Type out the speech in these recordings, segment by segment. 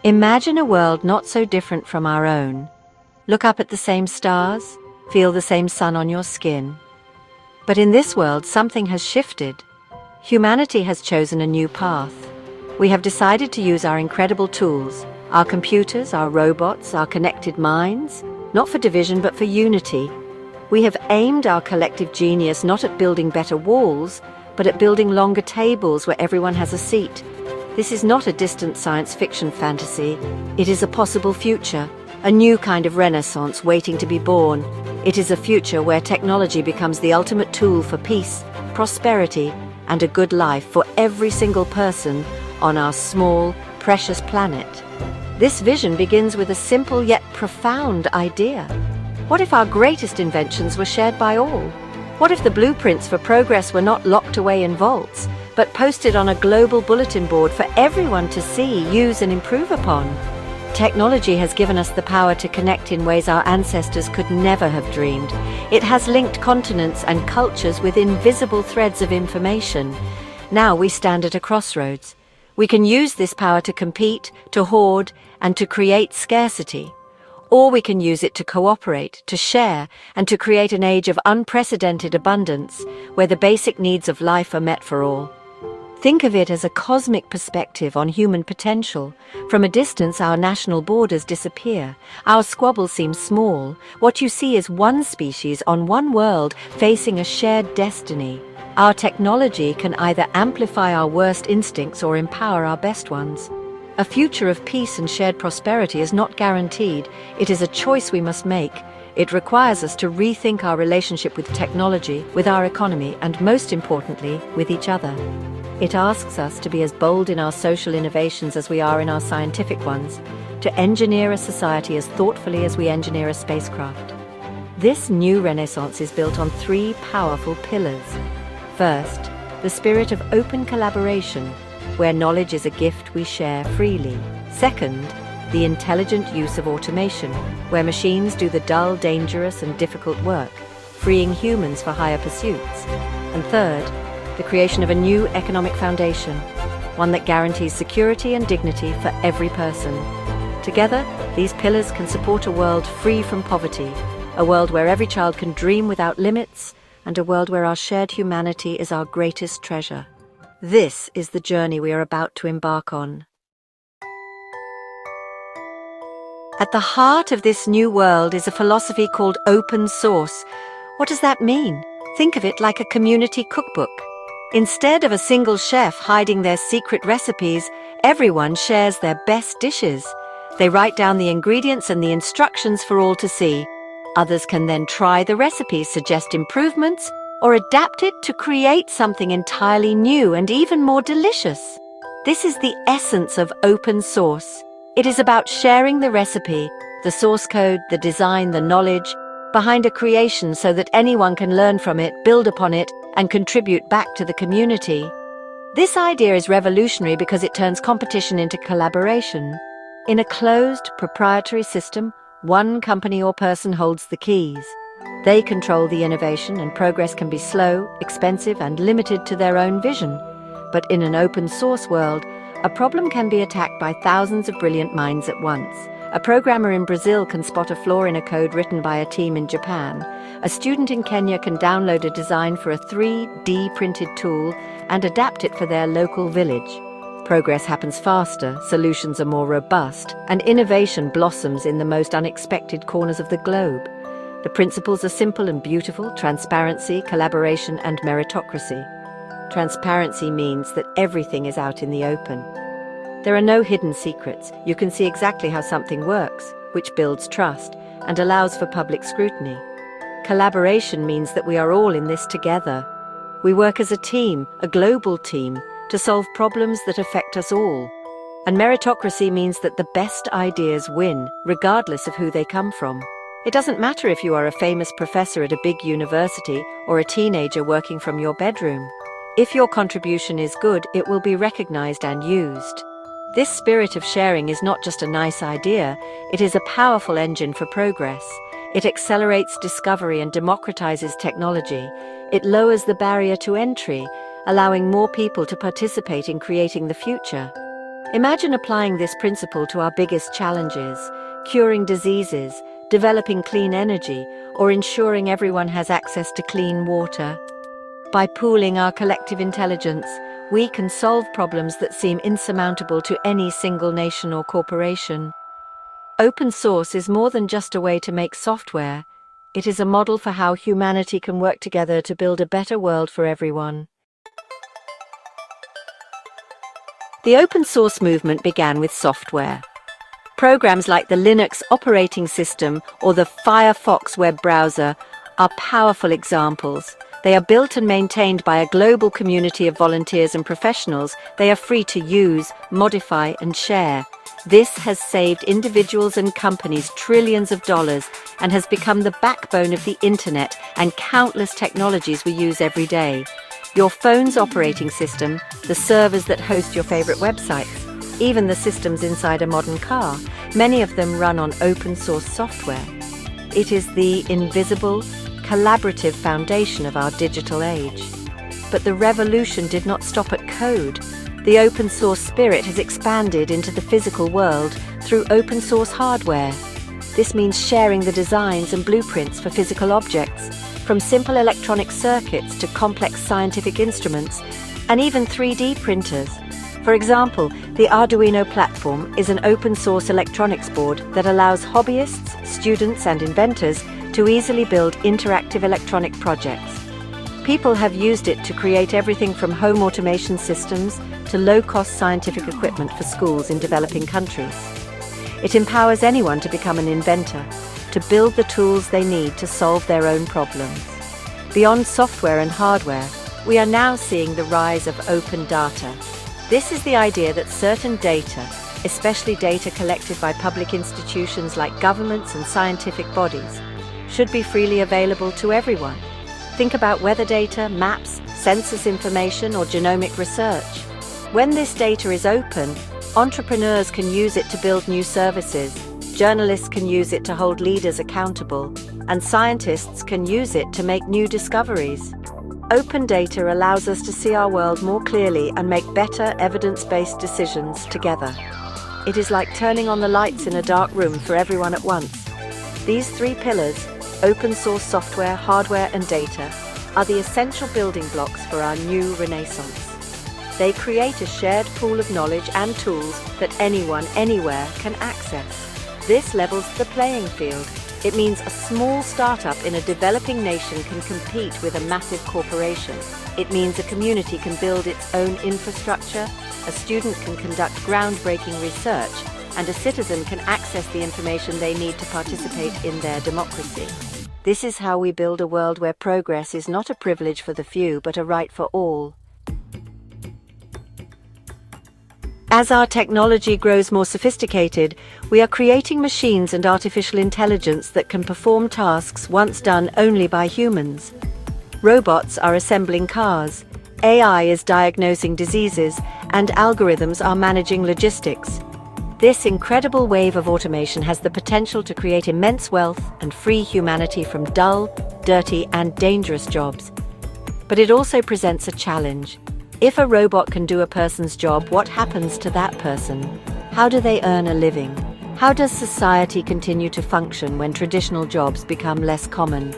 Imagine a world not so different from our own. Look up at the same stars, feel the same sun on your skin. But in this world, something has shifted. Humanity has chosen a new path. We have decided to use our incredible tools, our computers, our robots, our connected minds, not for division but for unity. We have aimed our collective genius not at building better walls, but at building longer tables where everyone has a seat. This is not a distant science fiction fantasy. It is a possible future, a new kind of renaissance waiting to be born. It is a future where technology becomes the ultimate tool for peace, prosperity, and a good life for every single person on our small, precious planet. This vision begins with a simple yet profound idea. What if our greatest inventions were shared by all? What if the blueprints for progress were not locked away in vaults, but posted on a global bulletin board for everyone to see, use, and improve upon? Technology has given us the power to connect in ways our ancestors could never have dreamed. It has linked continents and cultures with invisible threads of information. Now we stand at a crossroads. We can use this power to compete, to hoard, and to create scarcity. Or we can use it to cooperate, to share, and to create an age of unprecedented abundance, where the basic needs of life are met for all. Think of it as a cosmic perspective on human potential. From a distance, our national borders disappear. Our squabbles seem small. What you see is one species on one world facing a shared destiny. Our technology can either amplify our worst instincts or empower our best ones. A future of peace and shared prosperity is not guaranteed. It is a choice we must make. It requires us to rethink our relationship with technology, with our economy, and most importantly, with each other. It asks us to be as bold in our social innovations as we are in our scientific ones, to engineer a society as thoughtfully as we engineer a spacecraft. This new renaissance is built on three powerful pillars. First, the spirit of open collaboration, where knowledge is a gift we share freely. Second, the intelligent use of automation, where machines do the dull, dangerous, and difficult work, freeing humans for higher pursuits. And third, the creation of a new economic foundation, one that guarantees security and dignity for every person. Together, these pillars can support a world free from poverty, a world where every child can dream without limits, and a world where our shared humanity is our greatest treasure. This is the journey we are about to embark on. At the heart of this new world is a philosophy called open source. What does that mean? Think of it like a community cookbook. Instead of a single chef hiding their secret recipes, everyone shares their best dishes. They write down the ingredients and the instructions for all to see. Others can then try the recipes, suggest improvements, or adapt it to create something entirely new and even more delicious. This is the essence of open source. It is about sharing the recipe, the source code, the design, the knowledge behind a creation so that anyone can learn from it, build upon it, and contribute back to the community. This idea is revolutionary because it turns competition into collaboration. In a closed, proprietary system, one company or person holds the keys. They control the innovation, and progress can be slow, expensive, and limited to their own vision. But in an open source world, a problem can be attacked by thousands of brilliant minds at once. A programmer in Brazil can spot a flaw in a code written by a team in Japan. A student in Kenya can download a design for a 3D printed tool and adapt it for their local village. Progress happens faster, solutions are more robust, and innovation blossoms in the most unexpected corners of the globe. The principles are simple and beautiful: transparency, collaboration, and meritocracy. Transparency means that everything is out in the open. There are no hidden secrets. You can see exactly how something works, which builds trust and allows for public scrutiny. Collaboration means that we are all in this together. We work as a team, a global team, to solve problems that affect us all. And meritocracy means that the best ideas win, regardless of who they come from. It doesn't matter if you are a famous professor at a big university or a teenager working from your bedroom. If your contribution is good, it will be recognized and used. This spirit of sharing is not just a nice idea, it is a powerful engine for progress. It accelerates discovery and democratizes technology. It lowers the barrier to entry, allowing more people to participate in creating the future. Imagine applying this principle to our biggest challenges: curing diseases, developing clean energy, or ensuring everyone has access to clean water. By pooling our collective intelligence, we can solve problems that seem insurmountable to any single nation or corporation. Open source is more than just a way to make software. It is a model for how humanity can work together to build a better world for everyone. The open source movement began with software. Programs like the Linux operating system or the Firefox web browser are powerful examples. They are built and maintained by a global community of volunteers and professionals. They are free to use, modify, and share. This has saved individuals and companies trillions of dollars and has become the backbone of the internet and countless technologies we use every day. Your phone's operating system, the servers that host your favorite websites, even the systems inside a modern car, many of them run on open source software. It is the invisible, collaborative foundation of our digital age. But the revolution did not stop at code. The open source spirit has expanded into the physical world through open source hardware. This means sharing the designs and blueprints for physical objects, from simple electronic circuits to complex scientific instruments, and even 3D printers. For example, the Arduino platform is an open source electronics board that allows hobbyists, students, and inventors to easily build interactive electronic projects. People have used it to create everything from home automation systems to low-cost scientific equipment for schools in developing countries. It empowers anyone to become an inventor, to build the tools they need to solve their own problems. Beyond software and hardware, we are now seeing the rise of open data. This is the idea that certain data, especially data collected by public institutions like governments and scientific bodies, should be freely available to everyone. Think about weather data, maps, census information, or genomic research. When this data is open, entrepreneurs can use it to build new services, journalists can use it to hold leaders accountable, and scientists can use it to make new discoveries. Open data allows us to see our world more clearly and make better, evidence-based decisions together. It is like turning on the lights in a dark room for everyone at once. These three pillars, open source software, hardware, and data, are the essential building blocks for our new renaissance. They create a shared pool of knowledge and tools that anyone, anywhere can access. This levels the playing field. It means a small startup in a developing nation can compete with a massive corporation. It means a community can build its own infrastructure, a student can conduct groundbreaking research, and a citizen can access the information they need to participate in their democracy. This is how we build a world where progress is not a privilege for the few, but a right for all. As our technology grows more sophisticated, we are creating machines and artificial intelligence that can perform tasks once done only by humans. Robots are assembling cars, AI is diagnosing diseases, and algorithms are managing logistics. This incredible wave of automation has the potential to create immense wealth and free humanity from dull, dirty, and dangerous jobs. But it also presents a challenge. If a robot can do a person's job, what happens to that person? How do they earn a living? How does society continue to function when traditional jobs become less common?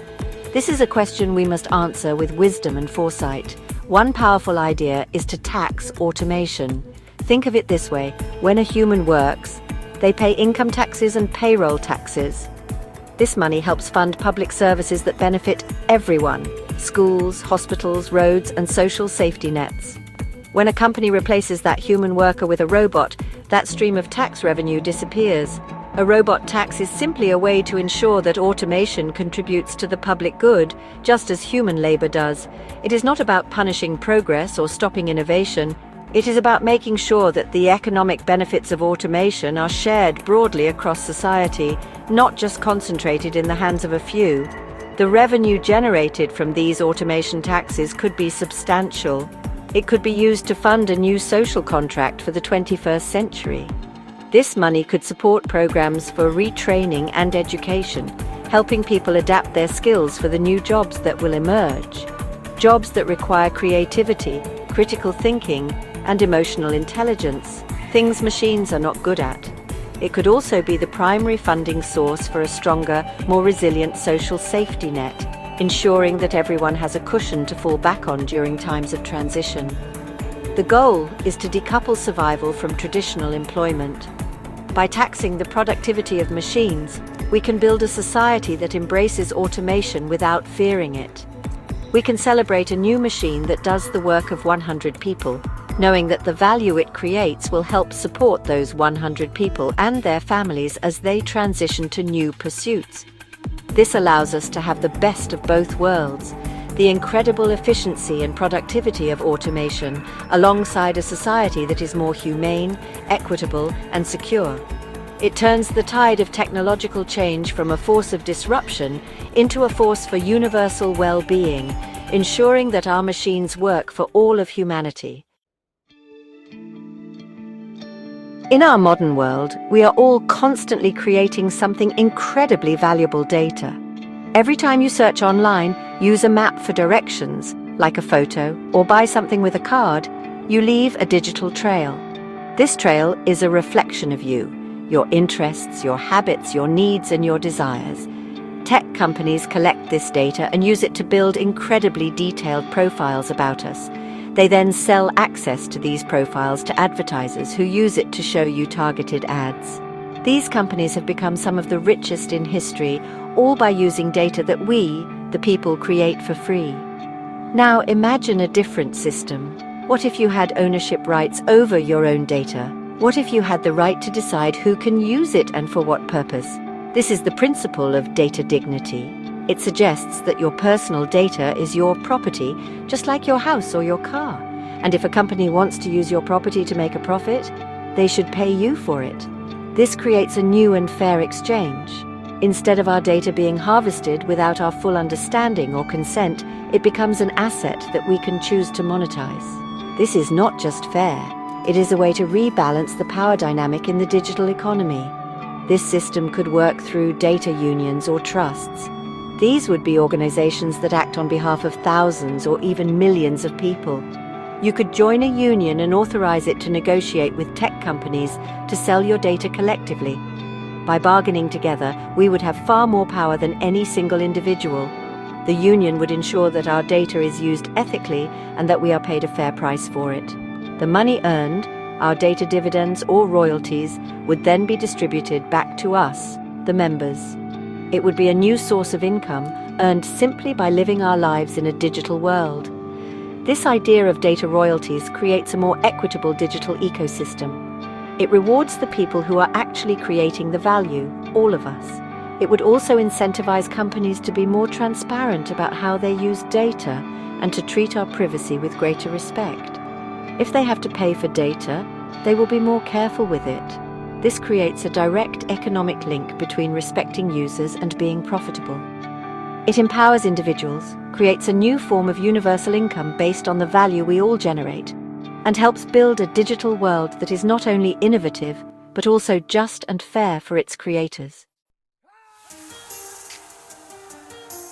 This is a question we must answer with wisdom and foresight. One powerful idea is to tax automation. Think of it this way: when a human works, they pay income taxes and payroll taxes. This money helps fund public services that benefit everyone: schools, hospitals, roads, and social safety nets. When a company replaces that human worker with a robot, that stream of tax revenue disappears. A robot tax is simply a way to ensure that automation contributes to the public good, just as human labor does. It is not about punishing progress or stopping innovation. It is about making sure that the economic benefits of automation are shared broadly across society, not just concentrated in the hands of a few. The revenue generated from these automation taxes could be substantial. It could be used to fund a new social contract for the 21st century. This money could support programs for retraining and education, helping people adapt their skills for the new jobs that will emerge. Jobs that require creativity, critical thinking, and emotional intelligence, things machines are not good at. It could also be the primary funding source for a stronger, more resilient social safety net, ensuring that everyone has a cushion to fall back on during times of transition. The goal is to decouple survival from traditional employment. By taxing the productivity of machines, we can build a society that embraces automation without fearing it. We can celebrate a new machine that does the work of 100 people, knowing that the value it creates will help support those 100 people and their families as they transition to new pursuits. This allows us to have the best of both worlds, the incredible efficiency and productivity of automation, alongside a society that is more humane, equitable, and secure. It turns the tide of technological change from a force of disruption into a force for universal well-being, ensuring that our machines work for all of humanity. In our modern world, we are all constantly creating something incredibly valuable data. Every time you search online, use a map for directions, like a photo, or buy something with a card, you leave a digital trail. This trail is a reflection of you, your interests, your habits, your needs, and your desires. Tech companies collect this data and use it to build incredibly detailed profiles about us. They then sell access to these profiles to advertisers who use it to show you targeted ads. These companies have become some of the richest in history, all by using data that we, the people, create for free. Now imagine a different system. What if you had ownership rights over your own data? What if you had the right to decide who can use it and for what purpose? This is the principle of data dignity. It suggests that your personal data is your property, just like your house or your car. And if a company wants to use your property to make a profit, they should pay you for it. This creates a new and fair exchange. Instead of our data being harvested without our full understanding or consent, it becomes an asset that we can choose to monetize. This is not just fair. It is a way to rebalance the power dynamic in the digital economy. This system could work through data unions or trusts. These would be organizations that act on behalf of thousands or even millions of people. You could join a union and authorize it to negotiate with tech companies to sell your data collectively. By bargaining together, we would have far more power than any single individual. The union would ensure that our data is used ethically and that we are paid a fair price for it. The money earned, our data dividends or royalties, would then be distributed back to us, the members. It would be a new source of income earned simply by living our lives in a digital world. This idea of data royalties creates a more equitable digital ecosystem. It rewards the people who are actually creating the value, all of us. It would also incentivize companies to be more transparent about how they use data and to treat our privacy with greater respect. If they have to pay for data, they will be more careful with it. This creates a direct economic link between respecting users and being profitable. It empowers individuals, creates a new form of universal income based on the value we all generate, and helps build a digital world that is not only innovative, but also just and fair for its creators.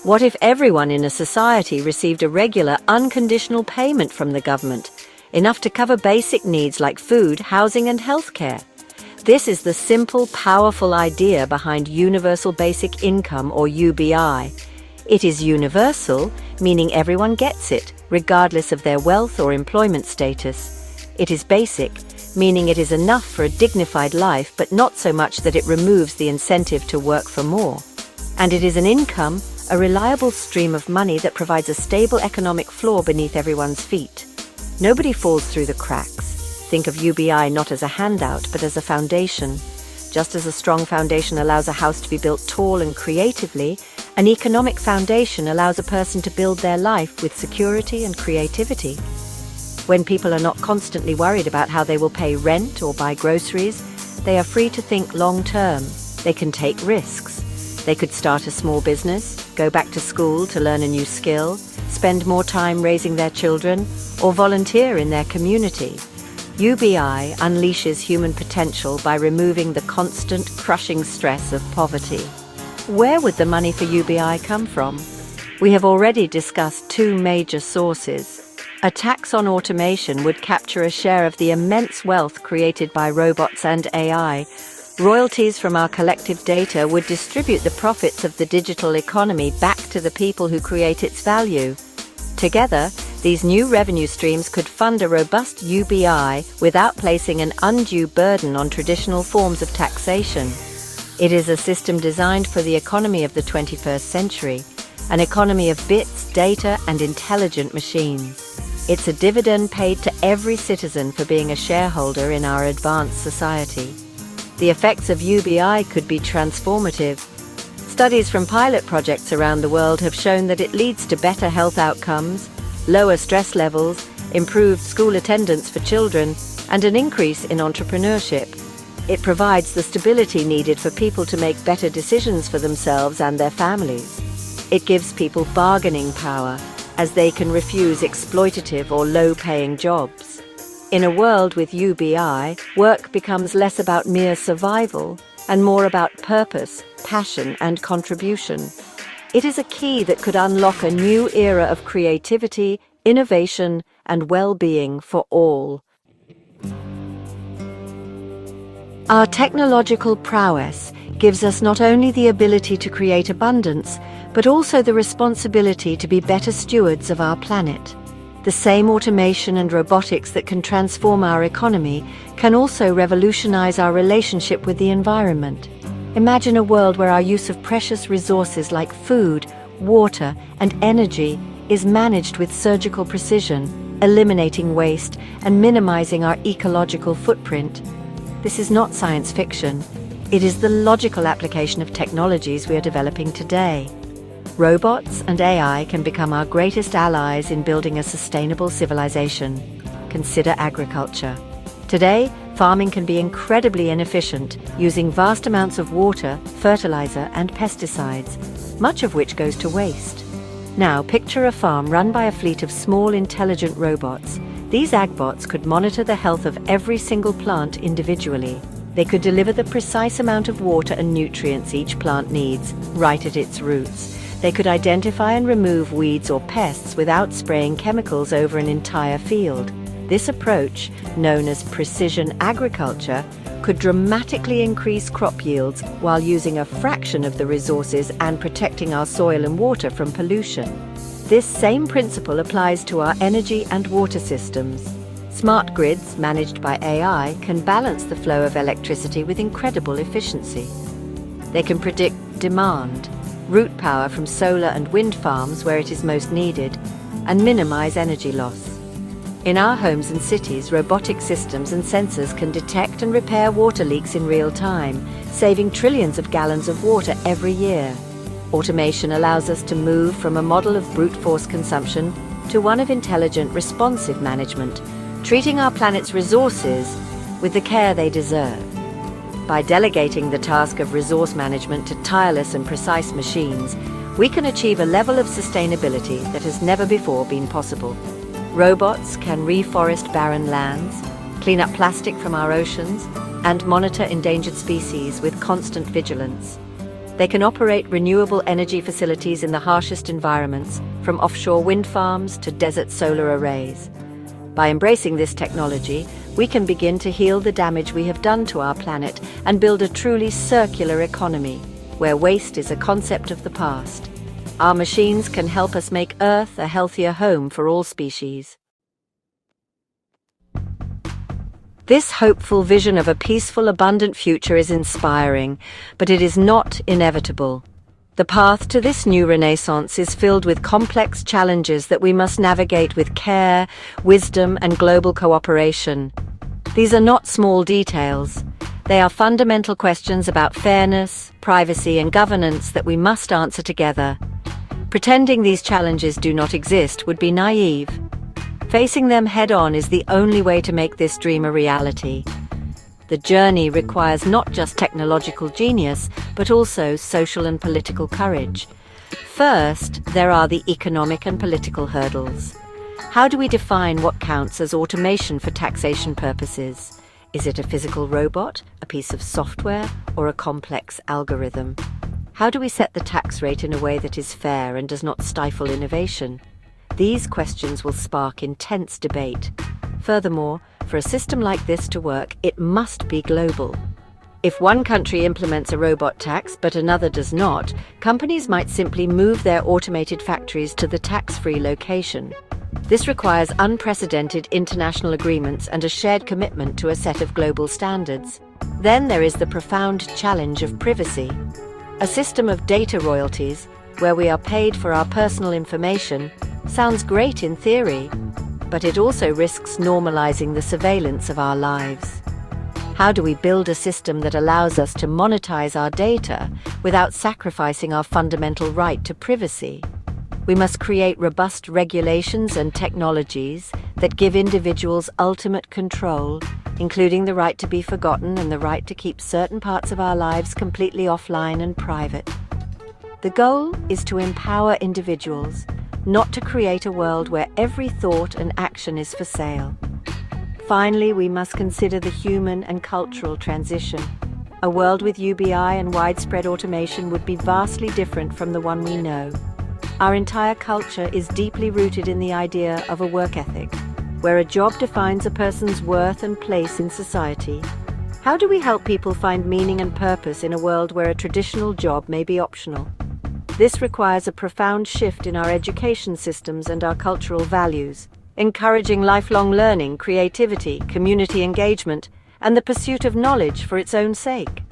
What if everyone in a society received a regular, unconditional payment from the government, enough to cover basic needs like food, housing, and healthcare? This is the simple, powerful idea behind Universal Basic Income, or UBI. It is universal, meaning everyone gets it, regardless of their wealth or employment status. It is basic, meaning it is enough for a dignified life, but not so much that it removes the incentive to work for more. And it is an income, a reliable stream of money that provides a stable economic floor beneath everyone's feet. Nobody falls through the cracks. Think of UBI not as a handout, but as a foundation. Just as a strong foundation allows a house to be built tall and creatively, an economic foundation allows a person to build their life with security and creativity. When people are not constantly worried about how they will pay rent or buy groceries, they are free to think long-term. They can take risks. They could start a small business, go back to school to learn a new skill, spend more time raising their children, or volunteer in their community. UBI unleashes human potential by removing the constant, crushing stress of poverty. Where would the money for UBI come from? We have already discussed two major sources: A tax on automation would capture a share of the immense wealth created by robots and AI. Royalties from our collective data would distribute the profits of the digital economy back to the people who create its value. Together, these new revenue streams could fund a robust UBI without placing an undue burden on traditional forms of taxation. It is a system designed for the economy of the 21st century, an economy of bits, data, and intelligent machines. It's a dividend paid to every citizen for being a shareholder in our advanced society. The effects of UBI could be transformative. Studies from pilot projects around the world have shown that it leads to better health outcomes, lower stress levels, improved school attendance for children, and an increase in entrepreneurship. It provides the stability needed for people to make better decisions for themselves and their families. It gives people bargaining power, as they can refuse exploitative or low-paying jobs. In a world with UBI, work becomes less about mere survival and more about purpose, passion, and contribution. It is a key that could unlock a new era of creativity, innovation, and well-being for all. Our technological prowess gives us not only the ability to create abundance, but also the responsibility to be better stewards of our planet. The same automation and robotics that can transform our economy can also revolutionize our relationship with the environment. Imagine a world where our use of precious resources like food, water, and energy is managed with surgical precision, eliminating waste and minimizing our ecological footprint. This is not science fiction. It is the logical application of technologies we are developing today. Robots and AI can become our greatest allies in building a sustainable civilization. Consider agriculture. Today, farming can be incredibly inefficient, using vast amounts of water, fertilizer, and pesticides, much of which goes to waste. Now, picture a farm run by a fleet of small, intelligent robots. These agbots could monitor the health of every single plant individually. They could deliver the precise amount of water and nutrients each plant needs, right at its roots. They could identify and remove weeds or pests without spraying chemicals over an entire field. This approach, known as precision agriculture, could dramatically increase crop yields while using a fraction of the resources and protecting our soil and water from pollution. This same principle applies to our energy and water systems. Smart grids, managed by AI, can balance the flow of electricity with incredible efficiency. They can predict demand, route power from solar and wind farms where it is most needed, and minimize energy loss. In our homes and cities, robotic systems and sensors can detect and repair water leaks in real time, saving trillions of gallons of water every year. Automation allows us to move from a model of brute force consumption to one of intelligent, responsive management, treating our planet's resources with the care they deserve. By delegating the task of resource management to tireless and precise machines, we can achieve a level of sustainability that has never before been possible. Robots can reforest barren lands, clean up plastic from our oceans, and monitor endangered species with constant vigilance. They can operate renewable energy facilities in the harshest environments, from offshore wind farms to desert solar arrays. By embracing this technology, we can begin to heal the damage we have done to our planet and build a truly circular economy, where waste is a concept of the past. Our machines can help us make Earth a healthier home for all species. This hopeful vision of a peaceful, abundant future is inspiring, but it is not inevitable. The path to this new renaissance is filled with complex challenges that we must navigate with care, wisdom, and global cooperation. These are not small details. They are fundamental questions about fairness, privacy, and governance that we must answer together. Pretending these challenges do not exist would be naive. Facing them head-on is the only way to make this dream a reality. The journey requires not just technological genius, but also social and political courage. First, there are the economic and political hurdles. How do we define what counts as automation for taxation purposes? Is it a physical robot, a piece of software, or a complex algorithm? How do we set the tax rate in a way that is fair and does not stifle innovation? These questions will spark intense debate. Furthermore, for a system like this to work, it must be global. If one country implements a robot tax but another does not, companies might simply move their automated factories to the tax-free location. This requires unprecedented international agreements and a shared commitment to a set of global standards. Then there is the profound challenge of privacy. A system of data royalties, where we are paid for our personal information, sounds great in theory, but it also risks normalizing the surveillance of our lives. How do we build a system that allows us to monetize our data without sacrificing our fundamental right to privacy? We must create robust regulations and technologies that give individuals ultimate control, including the right to be forgotten and the right to keep certain parts of our lives completely offline and private. The goal is to empower individuals, not to create a world where every thought and action is for sale. Finally, we must consider the human and cultural transition. A world with UBI and widespread automation would be vastly different from the one we know. Our entire culture is deeply rooted in the idea of a work ethic, where a job defines a person's worth and place in society. How do we help people find meaning and purpose in a world where a traditional job may be optional? This requires a profound shift in our education systems and our cultural values, encouraging lifelong learning, creativity, community engagement, and the pursuit of knowledge for its own sake.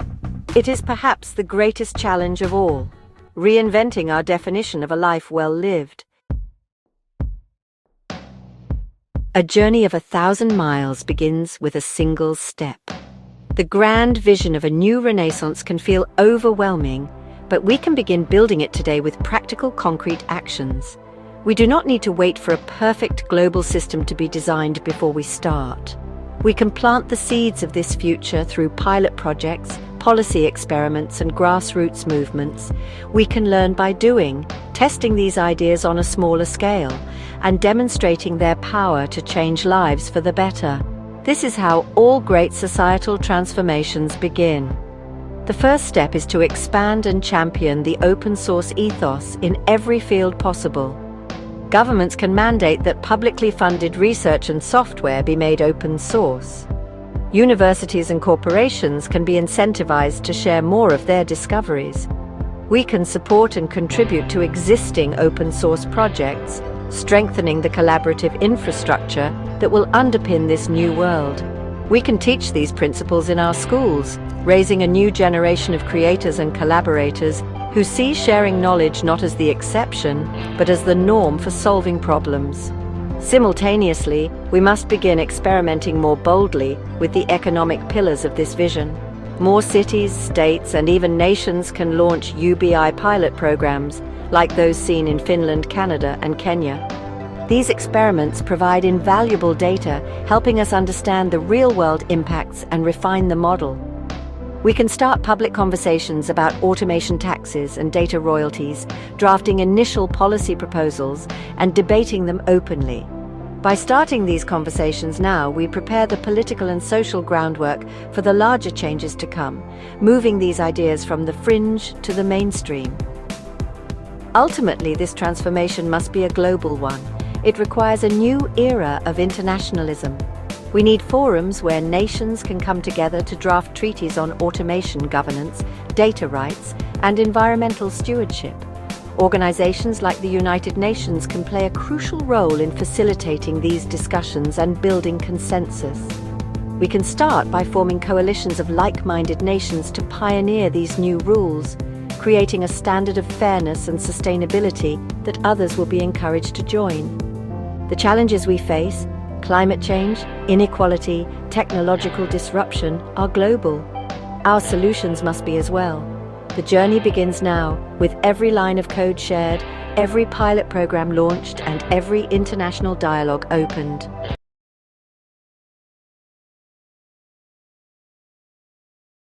It is perhaps the greatest challenge of all, reinventing our definition of a life well lived. A journey of 1,000 miles begins with a single step. The grand vision of a new renaissance can feel overwhelming, but we can begin building it today with practical, concrete actions. We do not need to wait for a perfect global system to be designed before we start. We can plant the seeds of this future through pilot projects, policy experiments, and grassroots movements. We can learn by doing, testing these ideas on a smaller scale, and demonstrating their power to change lives for the better. This is how all great societal transformations begin. The first step is to expand and champion the open source ethos in every field possible. Governments can mandate that publicly funded research and software be made open source. Universities and corporations can be incentivized to share more of their discoveries. We can support and contribute to existing open source projects, strengthening the collaborative infrastructure that will underpin this new world. We can teach these principles in our schools, raising a new generation of creators and collaborators who see sharing knowledge not as the exception, but as the norm for solving problems. Simultaneously, we must begin experimenting more boldly with the economic pillars of this vision. More cities, states, and even nations can launch UBI pilot programs, like those seen in Finland, Canada, and Kenya. These experiments provide invaluable data, helping us understand the real-world impacts and refine the model. We can start public conversations about automation taxes and data royalties, drafting initial policy proposals and debating them openly. By starting these conversations now, we prepare the political and social groundwork for the larger changes to come, moving these ideas from the fringe to the mainstream. Ultimately, this transformation must be a global one. It requires a new era of internationalism. We need forums where nations can come together to draft treaties on automation governance, data rights, and environmental stewardship. Organizations like the United Nations can play a crucial role in facilitating these discussions and building consensus. We can start by forming coalitions of like-minded nations to pioneer these new rules, creating a standard of fairness and sustainability that others will be encouraged to join. The challenges we face, climate change, inequality, technological disruption, are global. Our solutions must be as well. The journey begins now, with every line of code shared, every pilot program launched, and every international dialogue opened.